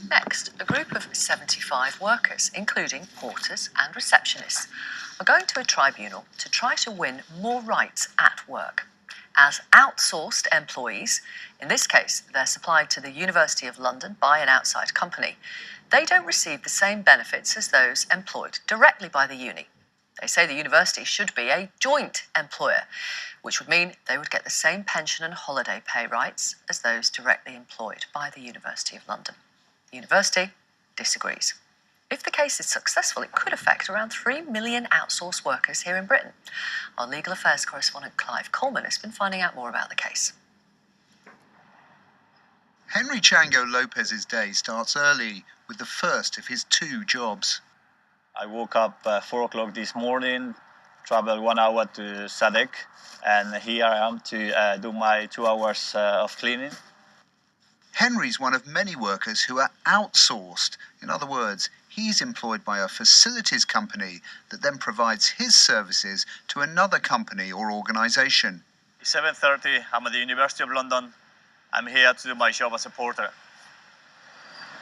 Next, a group of 75 workers, including porters and receptionists, are going to a tribunal to try to win more rights at work. As outsourced employees, in this case, they're supplied to the University of London by an outside company, they don't receive the same benefits as those employed directly by the uni. They say the university should be a joint employer, which would mean they would get the same pension and holiday pay rights as those directly employed by the University of London. The university disagrees. If the case is successful, it could affect around 3 million outsourced workers here in Britain. Our legal affairs correspondent Clive Coleman has been finding out more about the case. Henry Chango Lopez's day starts early with the first of his two jobs. I woke up 4 o'clock this morning, traveled 1 hour to Sadek, and here I am to do my 2 hours of cleaning. Henry's one of many workers who are outsourced. In other words, he's employed by a facilities company that then provides his services to another company or organisation. It's 7:30, I'm at the University of London. I'm here to do my job as a porter.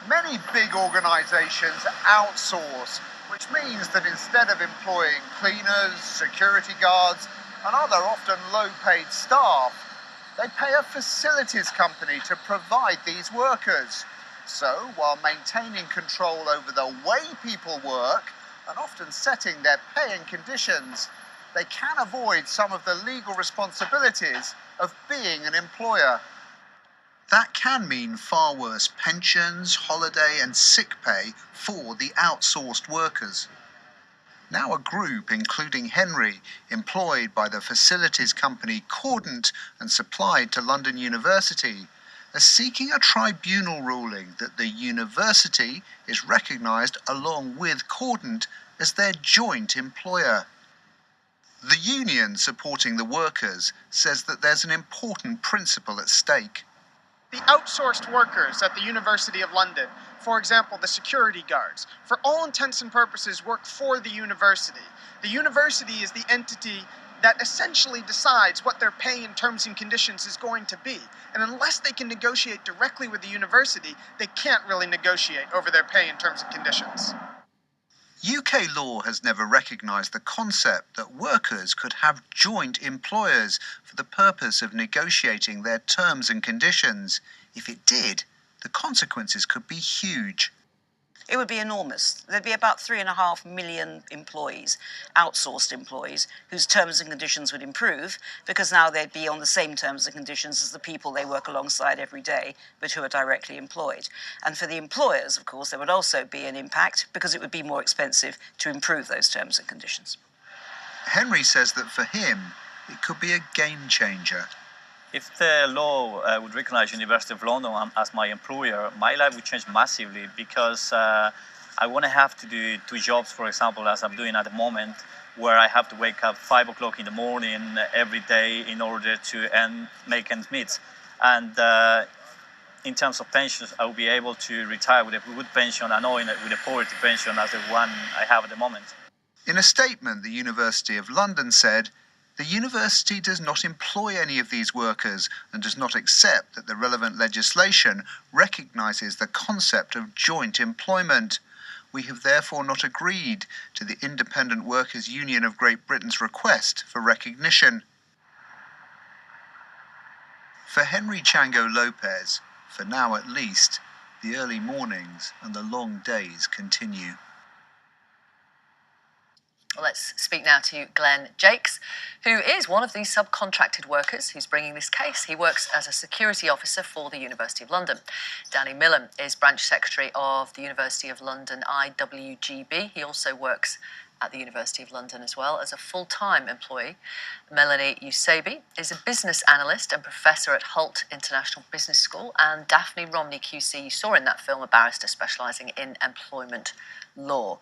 Many big organisations outsource, which means that instead of employing cleaners, security guards and other often low-paid staff, they pay a facilities company to provide these workers. So, while maintaining control over the way people work and often setting their pay and conditions, they can avoid some of the legal responsibilities of being an employer. That can mean far worse pensions, holiday and sick pay for the outsourced workers. Now a group, including Henry, employed by the facilities company Cordant and supplied to London University, are seeking a tribunal ruling that the university is recognised along with Cordant as their joint employer. The union supporting the workers says that there's an important principle at stake. The outsourced workers at the University of London, for example, the security guards, for all intents and purposes work for the university. The university is the entity that essentially decides what their pay and terms and conditions is going to be. And unless they can negotiate directly with the university, they can't really negotiate over their pay and terms and conditions. UK law has never recognised the concept that workers could have joint employers for the purpose of negotiating their terms and conditions. If it did, the consequences could be huge. It would be enormous. There'd be about 3.5 million employees, outsourced employees, whose terms and conditions would improve because now they'd be on the same terms and conditions as the people they work alongside every day, but who are directly employed. And for the employers, of course, there would also be an impact because it would be more expensive to improve those terms and conditions. Henry says that for him, it could be a game changer. If the law would recognise University of London as my employer, my life would change massively because I wouldn't have to do 2 jobs, for example, as I'm doing at the moment, where I have to wake up 5 o'clock in the morning every day in order to make ends meet. And in terms of pensions, I will be able to retire with a good pension and not with a poverty pension as the one I have at the moment. In a statement, the University of London said, "The university does not employ any of these workers and does not accept that the relevant legislation recognises the concept of joint employment. We have therefore not agreed to the Independent Workers' Union of Great Britain's request for recognition." For Henry Chango Lopez, for now at least, the early mornings and the long days continue. Let's speak now to Glenn Jakes, who is one of these subcontracted workers who's bringing this case. He works as a security officer for the University of London. Danny Millam is branch secretary of the University of London IWGB. He also works at the University of London as well as a full-time employee. Melanie Usabi is a business analyst and professor at Hult International Business School, and Daphne Romney QC, you saw in that film, a barrister specialising in employment law.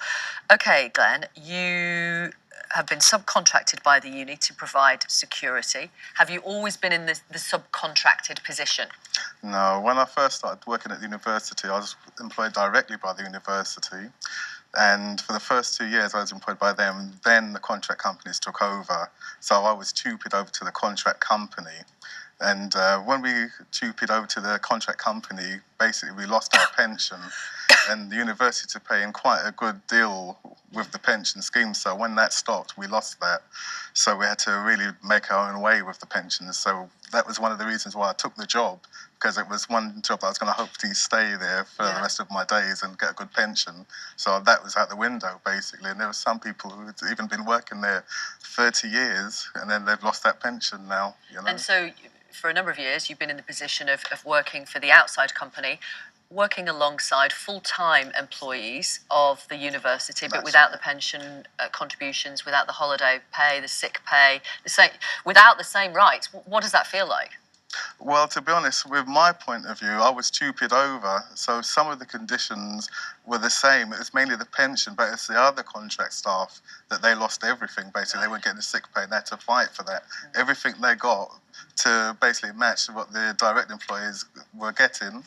Okay, Glenn, you have been subcontracted by the uni to provide security. Have you always been in the subcontracted position? No, when I first started working at the university, I was employed directly by the university. And for the first 2 years, I was employed by them. Then the contract companies took over. So I was tupied over to the contract company. And when we TUPE'd over to the contract company, basically we lost our pension, and the university paying quite a good deal with the pension scheme. So when that stopped, we lost that. So we had to really make our own way with the pensions. So that was one of the reasons why I took the job, because it was one job that I was going to hopefully stay there for the rest of my days and get a good pension. So that was out the window, basically. And there were some people who had even been working there 30 years, and then they've lost that pension now, you know. And so for a number of years, you've been in the position of working for the outside company, working alongside full-time employees of the university, but without the pension contributions, without the holiday pay, the sick pay, without the same rights. What does that feel like? Well, to be honest, with my point of view, I was TUPE'd over, so some of the conditions were the same. It was mainly the pension, but it's the other contract staff that they lost everything, basically. They weren't getting the sick pay, and they had to fight for that. Everything they got to basically match what the direct employees were getting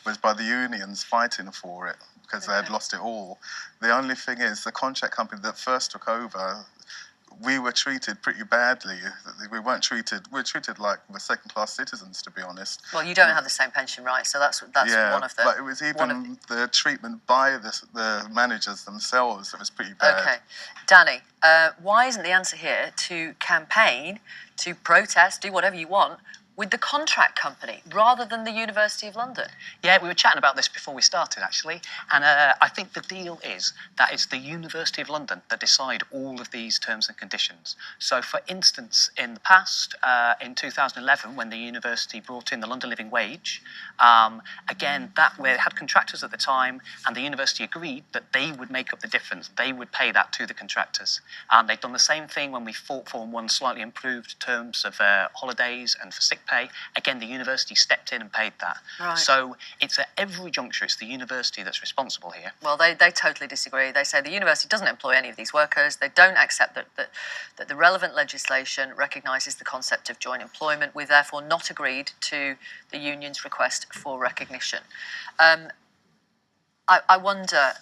was by the unions fighting for it, because they had lost it all. The only thing is, the contract company that first took over, we were treated pretty badly. We were treated like we're second-class citizens, to be honest. Well, you don't have the same pension rights, so that's one of the... but it was even the treatment by the managers themselves that was pretty bad. Okay. Danny, why isn't the answer here to campaign, to protest, do whatever you want, with the contract company rather than the University of London? Yeah, we were chatting about this before we started, actually, and I think the deal is that it's the University of London that decide all of these terms and conditions. So, for instance, in the past, in 2011, when the university brought in the London Living Wage, again, we had contractors at the time, and the university agreed that they would make up the difference. They would pay that to the contractors. They'd done the same thing when we fought for and won slightly improved terms of holidays and for sick pay. Again, the university stepped in and paid that. Right. So it's at every juncture, it's the university that's responsible here. Well, they totally disagree. They say the university doesn't employ any of these workers. They don't accept that the relevant legislation recognises the concept of joint employment. We've therefore not agreed to the union's request for recognition. I wonder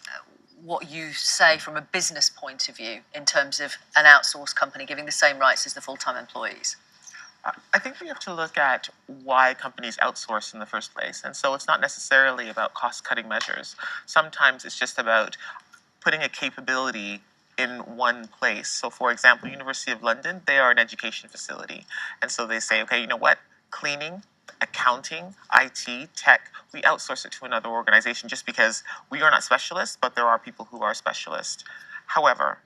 what you say from a business point of view in terms of an outsourced company giving the same rights as the full-time employees. I think we have to look at why companies outsource in the first place. And so it's not necessarily about cost-cutting measures. Sometimes it's just about putting a capability in one place. So, for example, University of London, they are an education facility. And so they say, okay, you know what? Cleaning, accounting, IT, tech, we outsource it to another organization just because we are not specialists, but there are people who are specialists. However,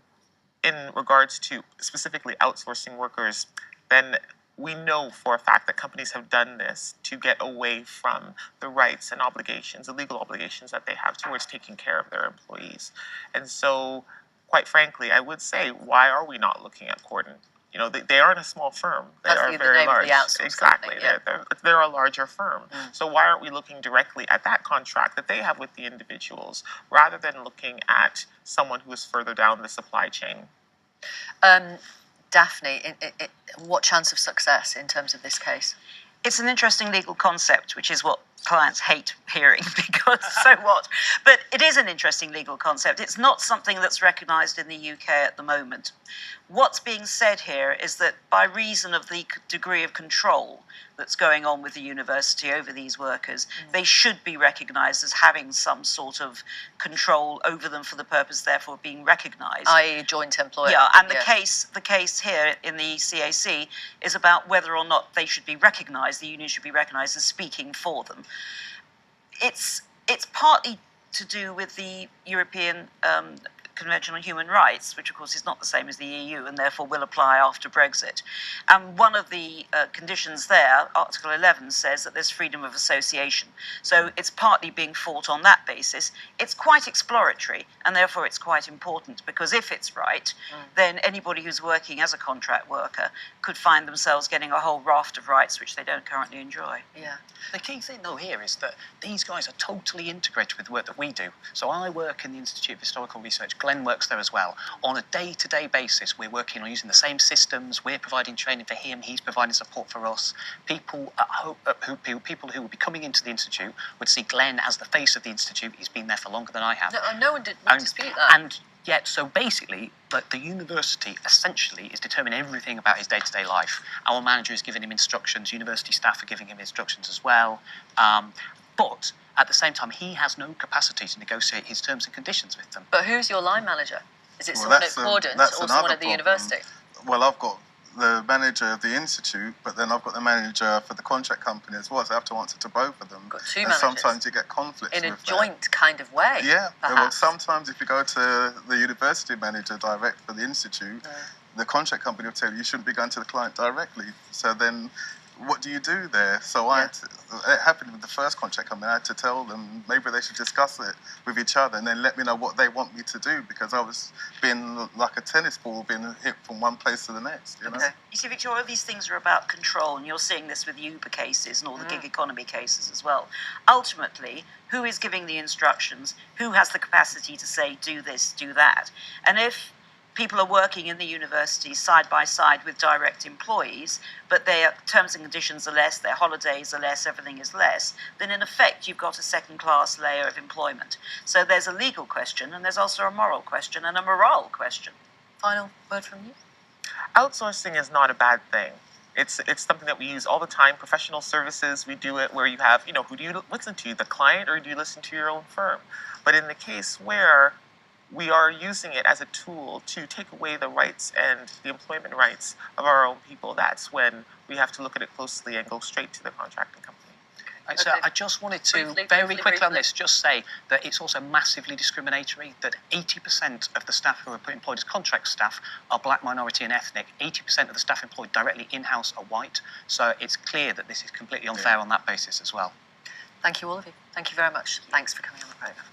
in regards to specifically outsourcing workers, then we know for a fact that companies have done this to get away from the rights and obligations, the legal obligations that they have towards taking care of their employees. And so, quite frankly, I would say, why are we not looking at Corden? You know, they aren't a small firm. They That's are the very name large. of the outsourced Exactly. company, yeah. They're a larger firm. So why aren't we looking directly at that contract that they have with the individuals, rather than looking at someone who is further down the supply chain? Daphne, what chance of success in terms of this case? It's an interesting legal concept, which is what clients hate hearing, because so what? But it is an interesting legal concept. It's not something that's recognised in the UK at the moment. What's being said here is that by reason of the degree of control that's going on with the university over these workers, they should be recognised as having some sort of control over them for the purpose, therefore, of being recognised. I.e. joint employer. Yeah, and the case here in the CAC is about whether or not they should be recognised, the union should be recognised as speaking for them. It's partly to do with the European Convention on Human Rights, which of course is not the same as the EU and therefore will apply after Brexit. And one of the conditions there, Article 11, says that there's freedom of association. So it's partly being fought on that basis. It's quite exploratory, and therefore it's quite important, because if it's right, then anybody who's working as a contract worker could find themselves getting a whole raft of rights which they don't currently enjoy. Yeah. The key thing, though, here is that these guys are totally integrated with the work that we do. So I work in the Institute of Historical Research. Glenn works there as well. On a day-to-day basis, we're working on using the same systems. We're providing training for him. He's providing support for us. People who would be coming into the Institute would see Glenn as the face of the Institute. He's been there for longer than I have. No one did dispute that. And Yeah, so basically, the university essentially is determining everything about his day-to-day life. Our manager is giving him instructions, university staff are giving him instructions as well. But at the same time, he has no capacity to negotiate his terms and conditions with them. But who's your line manager? Is it Well, someone at that's Cordant that's or someone another at the problem. university? Well, I've got the manager of the institute, but then I've got the manager for the contract company as well, so I have to answer to both of them. Got two and managers. sometimes you get conflicts In a with joint kind of way. Yeah, well, perhaps. sometimes if you go to the university manager direct for the institute, the contract company will tell you shouldn't be going to the client directly. So then what do you do there? So it happened with the first contract company. I had to tell them maybe they should discuss it with each other and then let me know what they want me to do, because I was being like a tennis ball being hit from one place to the next, you know? You see, Victoria, all of these things are about control, and you're seeing this with Uber cases and all the gig economy cases as well. Ultimately, who is giving the instructions? Who has the capacity to say, do this, do that? And if people are working in the university side by side with direct employees, but their terms and conditions are less, their holidays are less, everything is less, then in effect you've got a second-class layer of employment. So there's a legal question, and there's also a moral question and a morale question. Final word from you? Outsourcing is not a bad thing. It's something that we use all the time. Professional services, we do it where you have, who do you listen to, the client, or do you listen to your own firm? But in the case where we are using it as a tool to take away the rights and the employment rights of our own people, that's when we have to look at it closely and go straight to the contracting company. So I just wanted to very quickly on this just say that it's also massively discriminatory, that 80% of the staff who are employed as contract staff are black, minority and ethnic. 80% of the staff employed directly in-house are white. So it's clear that this is completely unfair on that basis as well. Thank you, all of you. Thank you very much. Thanks for coming on the programme.